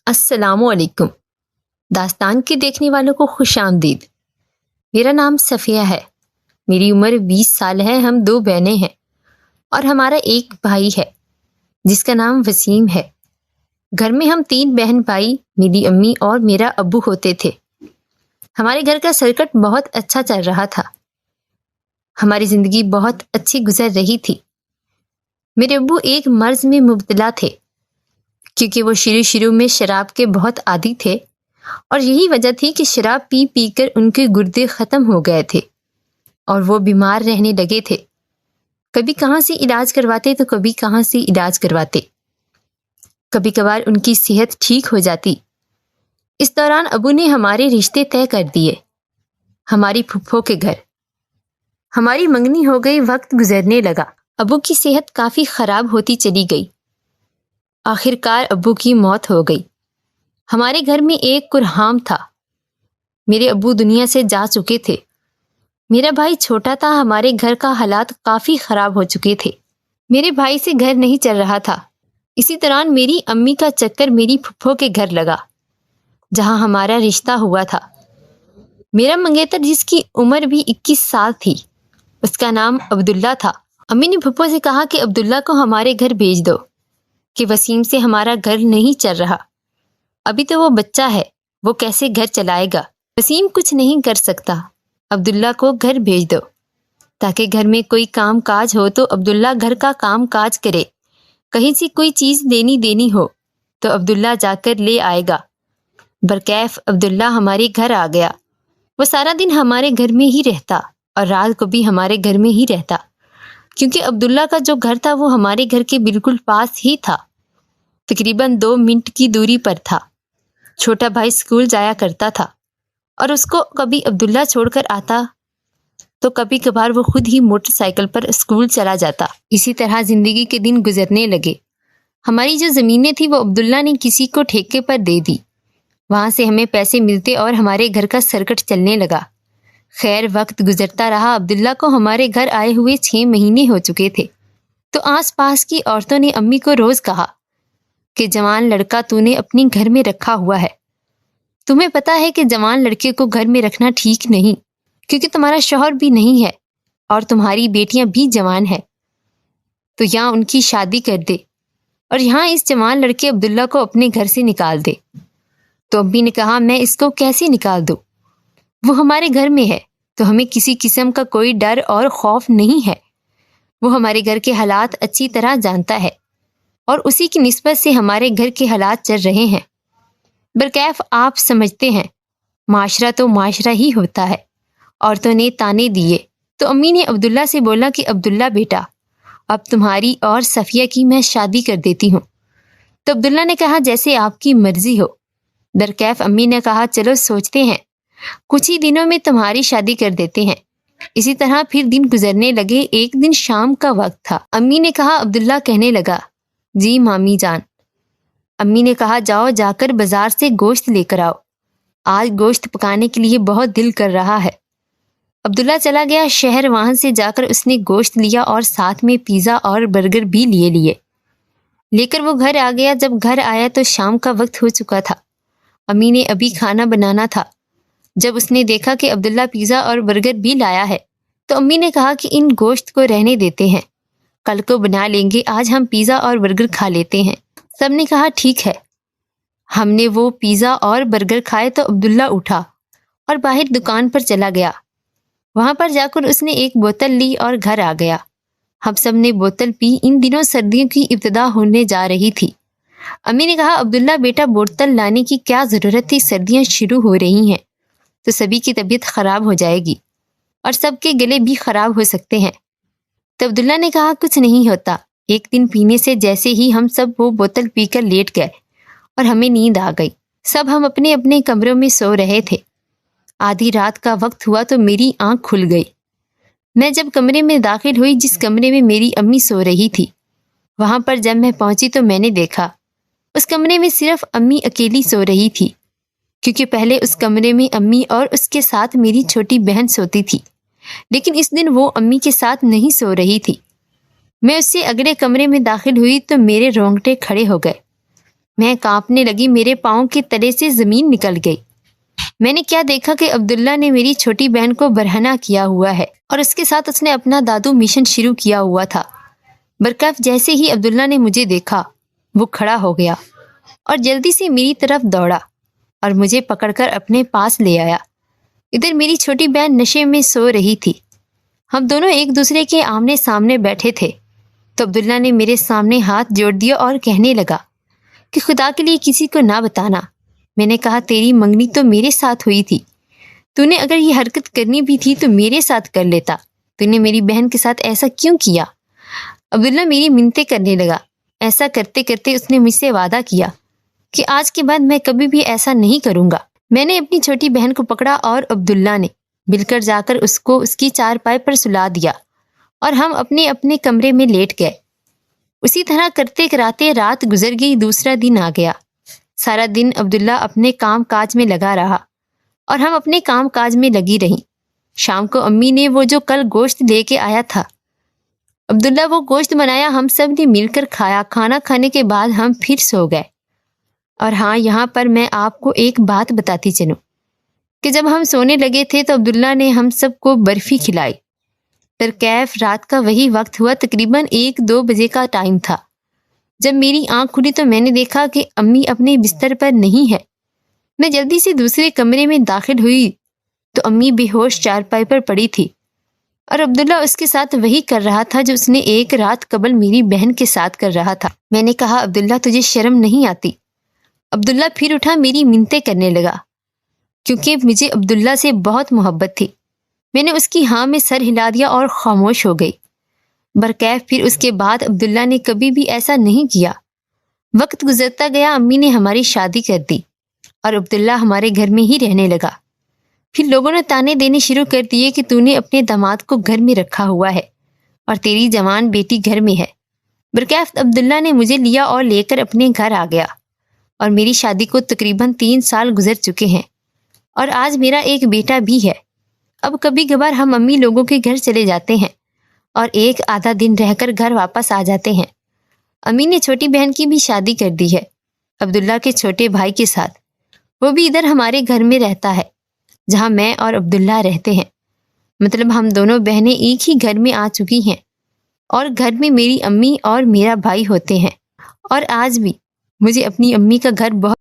السلام علیکم۔ داستان کے دیکھنے والوں کو خوش آمدید۔ میرا نام صفیہ ہے۔ میری عمر 20 سال ہے۔ ہم 2 بہنیں ہیں اور ہمارا ایک بھائی ہے جس کا نام وسیم ہے۔ گھر میں ہم 3 بہن بھائی، میری امی اور میرا ابو ہوتے تھے۔ ہمارے گھر کا سرکٹ بہت اچھا چل رہا تھا۔ ہماری زندگی بہت اچھی گزر رہی تھی۔ میرے ابو ایک مرض میں مبتلا تھے کیونکہ وہ شروع میں شراب کے بہت عادی تھے اور یہی وجہ تھی کہ شراب پی پی کر ان کے گردے ختم ہو گئے تھے اور وہ بیمار رہنے لگے تھے۔ کبھی کہاں سے علاج کرواتے تو کبھی کہاں سے علاج کرواتے۔ کبھی کبھار ان کی صحت ٹھیک ہو جاتی۔ اس دوران ابو نے ہمارے رشتے طے کر دیے، ہماری پھپھو کے گھر۔ ہماری منگنی ہو گئی، وقت گزرنے لگا۔ ابو کی صحت کافی خراب ہوتی چلی گئی۔ آخر کار ابو کی موت ہو گئی۔ ہمارے گھر میں ایک کرہام تھا۔ میرے ابو دنیا سے جا چکے تھے۔ میرا بھائی چھوٹا تھا۔ ہمارے گھر کا حالات کافی خراب ہو چکے تھے۔ میرے بھائی سے گھر نہیں چل رہا تھا۔ اسی دوران میری امی کا چکر میری پھپھو کے گھر لگا جہاں ہمارا رشتہ ہوا تھا۔ میرا منگیتر جس کی عمر بھی 21 سال تھی، اس کا نام عبداللہ تھا۔ امی نے پھپھو سے کہا کہ عبداللہ کو ہمارے گھر بھیج دو کہ وسیم سے ہمارا گھر نہیں چل رہا۔ ابھی تو وہ بچہ ہے، وہ کیسے گھر چلائے گا؟ وسیم کچھ نہیں کر سکتا، عبداللہ کو گھر بھیج دو تاکہ گھر میں کوئی کام کاج ہو تو عبداللہ گھر کا کام کاج کرے۔ کہیں سے کوئی چیز دینی ہو تو عبداللہ جا کر لے آئے گا۔ برکیف عبداللہ ہمارے گھر آ گیا۔ وہ سارا دن ہمارے گھر میں ہی رہتا اور رات کو بھی ہمارے گھر میں ہی رہتا کیونکہ عبداللہ کا جو گھر تھا وہ ہمارے گھر کے بالکل پاس ہی تھا، تقریباً 2 منٹ کی دوری پر تھا۔ چھوٹا بھائی اسکول جایا کرتا تھا اور اس کو کبھی عبداللہ چھوڑ کر آتا تو کبھی کبھار وہ خود ہی موٹر سائیکل پر اسکول چلا جاتا۔ اسی طرح زندگی کے دن گزرنے لگے۔ ہماری جو زمینیں تھیں وہ عبداللہ نے کسی کو ٹھیکے پر دے دی۔ وہاں سے ہمیں پیسے ملتے اور ہمارے گھر کا سرکٹ چلنے لگا۔ خیر، وقت گزرتا رہا۔ عبداللہ کو ہمارے گھر آئے ہوئے 6 مہینے ہو چکے تھے تو آس پاس کی عورتوں نے امی کو روز کہا کہ جوان لڑکا تو نے اپنی گھر میں رکھا ہوا ہے۔ تمہیں پتا ہے کہ جوان لڑکے کو گھر میں رکھنا ٹھیک نہیں کیونکہ تمہارا شوہر بھی نہیں ہے اور تمہاری بیٹیاں بھی جوان ہیں، تو یہاں ان کی شادی کر دے اور یہاں اس جوان لڑکے عبداللہ کو اپنے گھر سے نکال دے۔ تو امی نے کہا، میں اس کو کیسے نکال دوں؟ وہ ہمارے گھر میں ہے تو ہمیں کسی قسم کا کوئی ڈر اور خوف نہیں ہے۔ وہ ہمارے گھر کے حالات اچھی طرح جانتا ہے اور اسی کی نسبت سے ہمارے گھر کے حالات چل رہے ہیں۔ برکیف آپ سمجھتے ہیں، معاشرہ تو معاشرہ ہی ہوتا ہے۔ عورتوں نے تانے دیے تو امی نے عبداللہ سے بولا کہ عبداللہ بیٹا، اب تمہاری اور صفیہ کی میں شادی کر دیتی ہوں۔ تو عبداللہ نے کہا، جیسے آپ کی مرضی ہو۔ درکیف امی نے کہا، چلو سوچتے ہیں، کچھ ہی دنوں میں تمہاری شادی کر دیتے ہیں۔ اسی طرح پھر دن گزرنے لگے۔ ایک دن شام کا وقت تھا۔ امی نے کہا، عبداللہ کہنے لگا، جی مامی جان۔ امی نے کہا، جاؤ جا کر بازار سے گوشت لے کر آؤ، آج گوشت پکانے کے لیے بہت دل کر رہا ہے۔ عبداللہ چلا گیا شہر۔ وہاں سے جا کر اس نے گوشت لیا اور ساتھ میں پیزا اور برگر بھی لے کر وہ گھر آ گیا۔ جب گھر آیا تو شام کا وقت ہو چکا تھا۔ امی نے ابھی کھانا بنانا تھا۔ جب اس نے دیکھا کہ عبداللہ پیزا اور برگر بھی لایا ہے تو امی نے کہا کہ ان گوشت کو رہنے دیتے ہیں، کل کو بنا لیں گے، آج ہم پیزا اور برگر کھا لیتے ہیں۔ سب نے کہا ٹھیک ہے۔ ہم نے وہ پیزا اور برگر کھائے تو عبداللہ اٹھا اور باہر دکان پر چلا گیا۔ وہاں پر جا کر اس نے ایک بوتل لی اور گھر آ گیا۔ ہم سب نے بوتل پی۔ ان دنوں سردیوں کی ابتدا ہونے جا رہی تھی۔ امی نے کہا، عبداللہ بیٹا بوتل لانے کی کیا ضرورت تھی؟ سردیاں شروع ہو رہی ہیں تو سبھی کی طبیعت خراب ہو جائے گی اور سب کے گلے بھی خراب ہو سکتے ہیں۔ تو عبداللہ نے کہا، کچھ نہیں ہوتا۔ ایک دن پینے سے جیسے ہی ہم سب وہ بوتل پی کر لیٹ گئے اور ہمیں نیند آ گئی۔ سب ہم اپنے اپنے کمروں میں سو رہے تھے۔ آدھی رات کا وقت ہوا تو میری آنکھ کھل گئی۔ میں جب کمرے میں داخل ہوئی جس کمرے میں میری امی سو رہی تھی، وہاں پر جب میں پہنچی تو میں نے دیکھا اس کمرے میں صرف امی اکیلی سو رہی تھی کیونکہ پہلے اس کمرے میں امی اور اس کے ساتھ میری چھوٹی بہن سوتی تھی، لیکن اس دن وہ امی کے ساتھ نہیں سو رہی تھی۔ میں اس سے اگلے کمرے میں داخل ہوئی تو میرے رونگٹے کھڑے ہو گئے۔ میں کانپنے لگی، میرے پاؤں کے تلے سے زمین نکل گئی۔ میں نے کیا دیکھا کہ عبداللہ نے میری چھوٹی بہن کو برہنہ کیا ہوا ہے اور اس کے ساتھ اس نے اپنا دادو مشن شروع کیا ہوا تھا۔ برکیف جیسے ہی عبداللہ نے مجھے دیکھا وہ کھڑا ہو گیا اور جلدی سے میری طرف دوڑا اور مجھے پکڑ کر اپنے پاس لے آیا۔ ادھر میری چھوٹی بہن نشے میں سو رہی تھی۔ ہم دونوں ایک دوسرے کے آمنے سامنے بیٹھے تھے تو عبداللہ نے میرے سامنے ہاتھ جوڑ دیا اور کہنے لگا کہ خدا کے لیے کسی کو نہ بتانا۔ میں نے کہا تیری منگنی تو میرے ساتھ ہوئی تھی، تو نے اگر یہ حرکت کرنی بھی تھی تو میرے ساتھ کر لیتا، تو نے میری بہن کے ساتھ ایسا کیوں کیا؟ عبداللہ میری منتیں کرنے لگا۔ ایسا کرتے کرتے اس نے مجھ سے وعدہ کیا کہ آج کے بعد میں کبھی بھی ایسا نہیں کروں گا۔ میں نے اپنی چھوٹی بہن کو پکڑا اور عبداللہ نے مل کر جا کر اس کو اس کی چارپائی پر سلا دیا اور ہم اپنے اپنے کمرے میں لیٹ گئے۔ اسی طرح کرتے کراتے رات گزر گئی، دوسرا دن آ گیا۔ سارا دن عبداللہ اپنے کام کاج میں لگا رہا اور ہم اپنے کام کاج میں لگی رہیں۔ شام کو امی نے وہ جو کل گوشت لے کے آیا تھا، عبداللہ وہ گوشت بنایا، ہم سب نے مل کر کھایا۔ کھانا کھانے کے بعد ہم پھر سو گئے۔ اور ہاں، یہاں پر میں آپ کو ایک بات بتاتی چلوں کہ جب ہم سونے لگے تھے تو عبداللہ نے ہم سب کو برفی کھلائی۔ درکیف رات کا وہی وقت ہوا، تقریباً 1-2 بجے کا ٹائم تھا۔ جب میری آنکھ کھلی تو میں نے دیکھا کہ امی اپنے بستر پر نہیں ہے۔ میں جلدی سے دوسرے کمرے میں داخل ہوئی تو امی بے ہوش چارپائی پر پڑی تھی اور عبداللہ اس کے ساتھ وہی کر رہا تھا جو اس نے ایک رات قبل میری بہن کے ساتھ کر رہا تھا۔ میں نے کہا عبداللہ تجھے شرم نہیں آتی؟ عبداللہ پھر اٹھا، میری منتیں کرنے لگا کیونکہ مجھے عبداللہ سے بہت محبت تھی۔ میں نے اس کی ہاں میں سر ہلا دیا اور خاموش ہو گئی۔ برکیف پھر اس کے بعد عبداللہ نے کبھی بھی ایسا نہیں کیا۔ وقت گزرتا گیا، امی نے ہماری شادی کر دی اور عبداللہ ہمارے گھر میں ہی رہنے لگا۔ پھر لوگوں نے تانے دینے شروع کر دیے کہ تو نے اپنے داماد کو گھر میں رکھا ہوا ہے اور تیری جوان بیٹی گھر میں ہے۔ برکیف عبداللہ نے مجھے لیا اور لے کر اپنے گھر آ گیا اور میری شادی کو تقریباً 3 سال گزر چکے ہیں اور آج میرا ایک بیٹا بھی ہے۔ اب کبھی کبھار ہم امی لوگوں کے گھر چلے جاتے ہیں اور 1-آدھا دن رہ کر گھر واپس آ جاتے ہیں۔ امی نے چھوٹی بہن کی بھی شادی کر دی ہے عبداللہ کے چھوٹے بھائی کے ساتھ۔ وہ بھی ادھر ہمارے گھر میں رہتا ہے جہاں میں اور عبداللہ رہتے ہیں۔ مطلب ہم دونوں بہنیں ایک ہی گھر میں آ چکی ہیں اور گھر میں میری امی اور میرا بھائی ہوتے ہیں۔ اور آج بھی مجھے اپنی امی کا گھر بہت